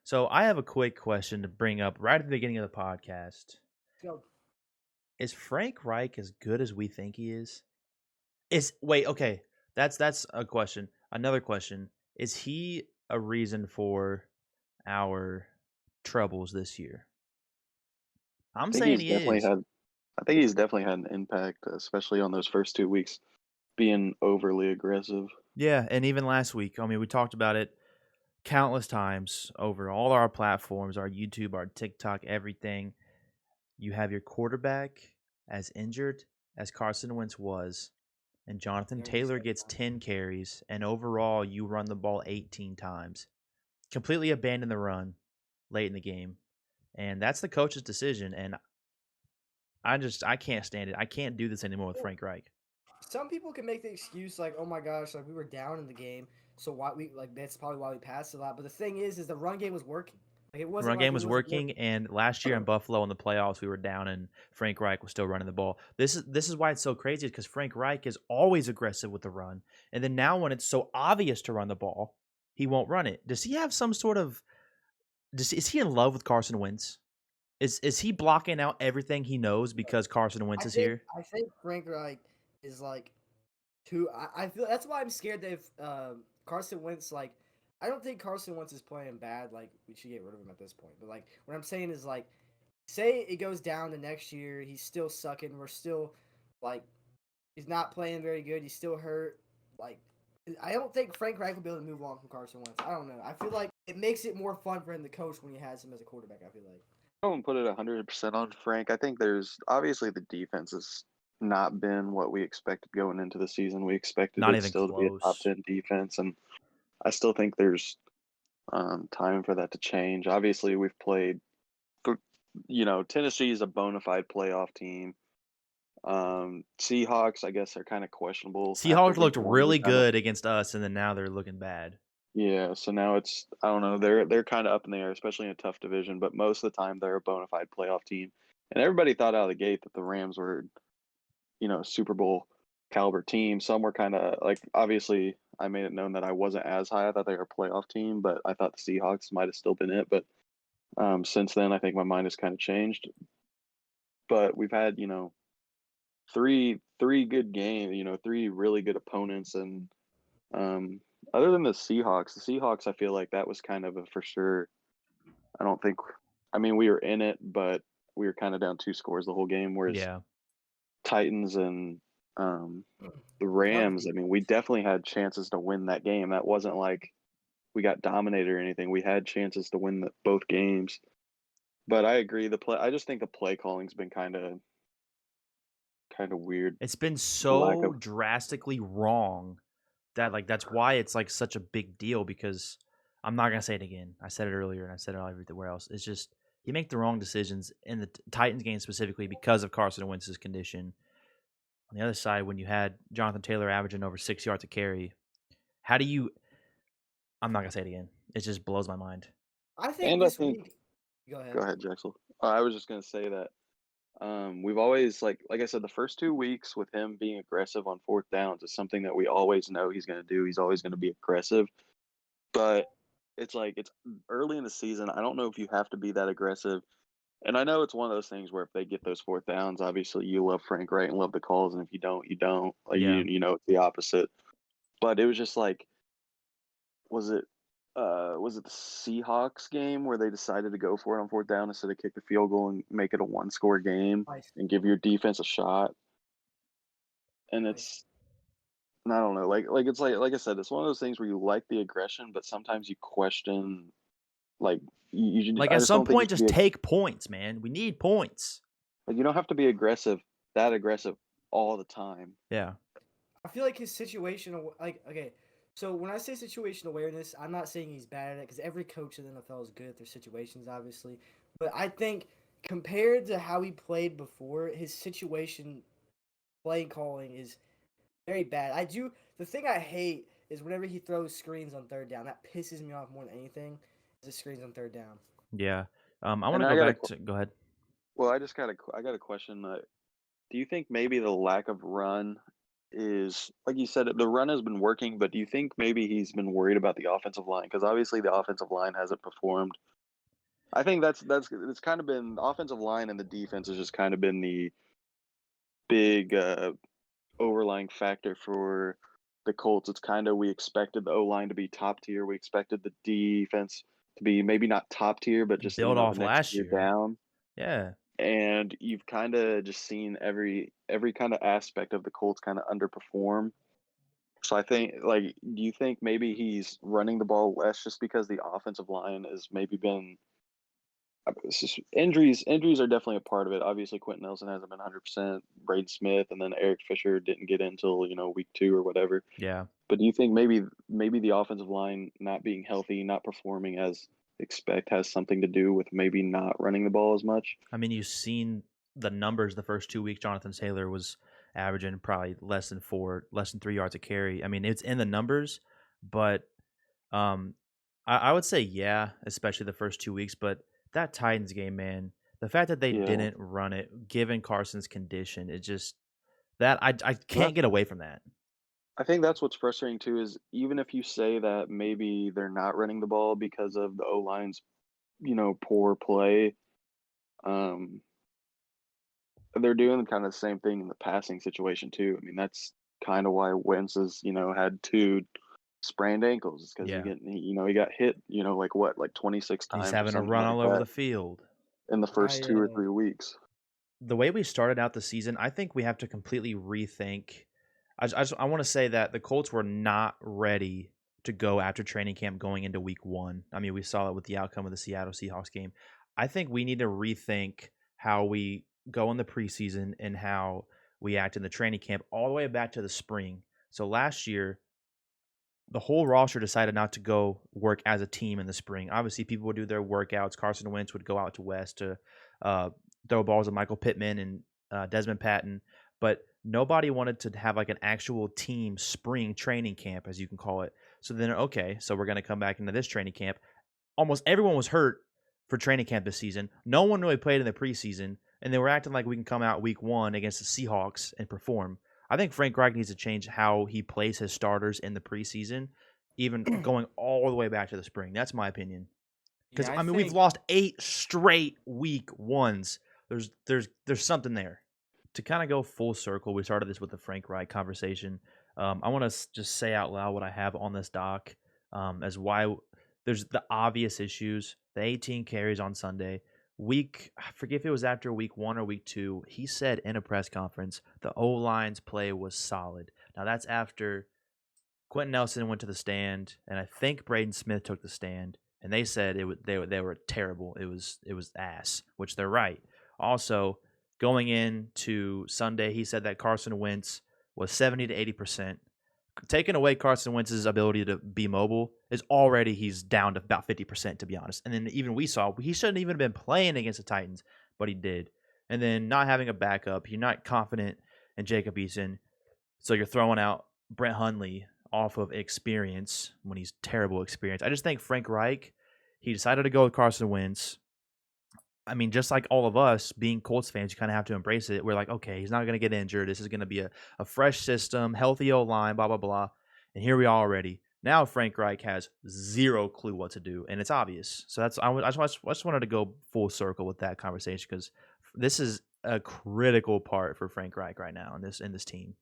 So I have a quick question to bring up right at the beginning of the podcast. Go. Is Frank Reich as good as we think he is? Is wait, okay. That's a question. Another question. Is he a reason for our troubles this year? I'm I think saying he's he definitely is. had I think he's definitely had an impact, especially on those first 2 weeks, being overly aggressive. Yeah, and even last week, I mean, we talked about it countless times over all our platforms, our YouTube, our TikTok, everything. You have your quarterback as injured as Carson Wentz was, and Jonathan Very Taylor excited gets about 10 carries, and overall you run the ball 18 times. Completely abandon the run late in the game. And that's the coach's decision. And I can't stand it. I can't do this anymore with it. Frank Reich. Some people can make the excuse like, "Oh my gosh, like we were down in the game, so why we like that's probably why we passed a lot." But the thing is the run game was working. Like it The wasn't run like game it was wasn't working, working. and last year in Buffalo in the playoffs, we were down, and Frank Reich was still running the ball. This is why it's so crazy, because Frank Reich is always aggressive with the run, and then now when it's so obvious to run the ball, he won't run it. Does he have some sort of? Is he in love with Carson Wentz? Is he blocking out everything he knows because Carson Wentz I is think here? I think Frank Reich is like too. I feel that's why I'm scared that if Carson Wentz like. I don't think Carson Wentz is playing bad. Like we should get rid of him at this point. But like what I'm saying is like, say it goes down to next year, he's still sucking. We're still like he's not playing very good. He's still hurt. Like, I don't think Frank Reich will be able to move on from Carson Wentz. I don't know. I feel like it makes it more fun for him to coach when he has him as a quarterback. I feel like. I wouldn't put it 100% on Frank. I think there's obviously the defense has not been what we expected going into the season. We expected Not it even still to be a top close. 10 defense, and I still think there's time for that to change. Obviously, we've played, Tennessee is a bona fide playoff team. Seahawks, I guess, are kind of questionable after Seahawks week looked one. We really kind of good against us, and then now they're looking bad. Yeah, so now it's I don't know, they're kinda up in the air, especially in a tough division, but most of the time they're a bona fide playoff team. And everybody thought out of the gate that the Rams were, Super Bowl caliber team. Some were kinda like obviously I made it known that I wasn't as high. I thought they were a playoff team, but I thought the Seahawks might have still been it. But since then I think my mind has kind of changed. But we've had, three good games, three really good opponents and um other than the Seahawks, I feel like that was kind of a for sure. I don't think I mean, we were in it, but we were kinda down 2 scores the whole game, whereas Yeah. Titans and, the Tough Rams, I mean, we defense. definitely had chances to win that game. That wasn't like we got dominated or anything. We had chances to win both games. But I agree, I just think the play calling's been kinda weird. It's been The lack so of drastically wrong that that's why it's like such a big deal, because I'm not gonna say it again. I said it earlier and I said it everywhere else. It's just you make the wrong decisions in the Titans game specifically because of Carson Wentz's condition. On the other side, when you had Jonathan Taylor averaging over 6 yards a carry, how do you? I'm not gonna say it again. It just blows my mind. I think and I this think week. Go Go ahead. ahead, Jaxel. I was just gonna say that we've always like I said, the first 2 weeks with him being aggressive on fourth downs is something that we always know he's going to do. He's always going to be aggressive, but it's like it's early in the season. I don't know if you have to be that aggressive. And I know it's one of those things where if they get those fourth downs, obviously you love Frank Wright and love the calls, and if you don't, you don't. Like Yeah. you know it's the opposite. But it was just like, was it the Seahawks game where they decided to go for it on fourth down instead of kick the field goal and make it a one score game Nice. and give your defense a shot? And Nice. it's I don't know, like it's like I said, it's one of those things where you like the aggression, but sometimes you question like Like I at just some don't think you point, should just be take points, man. We need points. like you don't have to be that aggressive all the time. Yeah. I feel like his situation, like, okay, so when I say situation awareness, I'm not saying he's bad at it because every coach in the NFL is good at their situations, obviously. But I think compared to how he played before, his situation play calling is very bad. The thing I hate is whenever he throws screens on third down. That pisses me off more than anything. Is the screens on third down. Yeah. I want And to go back to. Go ahead. I got a question. Do you think maybe the lack of run is like you said, the run has been working, but do you think maybe he's been worried about the offensive line? Because obviously the offensive line hasn't performed I think that's it's kind of been the offensive line and the defense has just kind of been the big overlying factor for the Colts. It's kind of we expected the O line to be top tier. We expected the defense to be maybe not top tier, but just Build the off next last tier year. down. Yeah. And you've kind of just seen every kind of aspect of the Colts kind of underperform. So I think, like, do you think maybe he's running the ball less just because the offensive line has maybe been it's just injuries are definitely a part of it. Obviously, Quentin Nelson hasn't been 100%. Braden Smith and then Eric Fisher didn't get in until week 2 or whatever. Yeah. But do you think maybe the offensive line not being healthy, not performing as expect has something to do with maybe not running the ball as much? I mean, you've seen the numbers the first 2 weeks. Jonathan Taylor was averaging probably less than 3 yards a carry. I mean, it's in the numbers, but um, I would say yeah, especially the first 2 weeks. But that Titans game, man, the fact that they Yeah. didn't run it, given Carson's condition, it just that I And can't get away from that. I think that's what's frustrating too is even if you say that maybe they're not running the ball because of the O line's, poor play, um, they're doing kind of the same thing in the passing situation too. I mean, that's kind of why Wentz has, had 2 sprained ankles because Yeah, he got hit, like what, like 26 he's times or having to something run like all over that the field. in the I first 2 or 3 weeks. The way we started out the season, I think we have to completely rethink. I want to say that the Colts were not ready to go after training camp going into week 1. I mean, we saw it with the outcome of the Seattle Seahawks game. I think we need to rethink how we go in the preseason and how we act in the training camp all the way back to the spring. So last year, the whole roster decided not to go work as a team in the spring. Obviously, people would do their workouts. Carson Wentz would go out to West to uh, throw balls at Michael Pittman and Desmond Patton, but nobody wanted to have like an actual team spring training camp, as you can call it. So then, okay, so we're going to come back into this training camp. Almost everyone was hurt for training camp this season. No one really played in the preseason, and they were acting like we can come out week 1 against the Seahawks and perform. I think Frank Reich needs to change how he plays his starters in the preseason, even going all the way back to the spring. That's my opinion. Because yeah, I I mean, we've think lost 8 straight week 1s. There's something there. To kind of go full circle, we started this with the Frank Reich conversation. I want to just say out loud what I have on this doc as why there's the obvious issues. The 18 carries on Sunday. I forget if it was after week 1 or week 2, he said in a press conference the O line's play was solid. Now that's after Quentin Nelson went to the stand, and I think Braden Smith took the stand, and they said they were terrible. It was ass, which they're right. Also, going into Sunday, he said that Carson Wentz was 70 to 80%. Taking away Carson Wentz's ability to be mobile is already he's down to about 50%, to be honest. And then even we saw he shouldn't even have been playing against the Titans, but he did. And then not having a backup, you're not confident in Jacob Eason, so you're throwing out Brett Hundley off of experience when he's terrible experience. I just think Frank Reich, he decided to go with Carson Wentz. I mean, just like all of us being Colts fans, you kind of have to embrace it. We're like, okay, he's not going to get injured. This is going to be a fresh system, healthy O line, blah, blah, blah. And here we are already. Now Frank Reich has zero clue what to do, and it's obvious. So I just wanted to go full circle with that conversation because this is a critical part for Frank Reich right now in this team.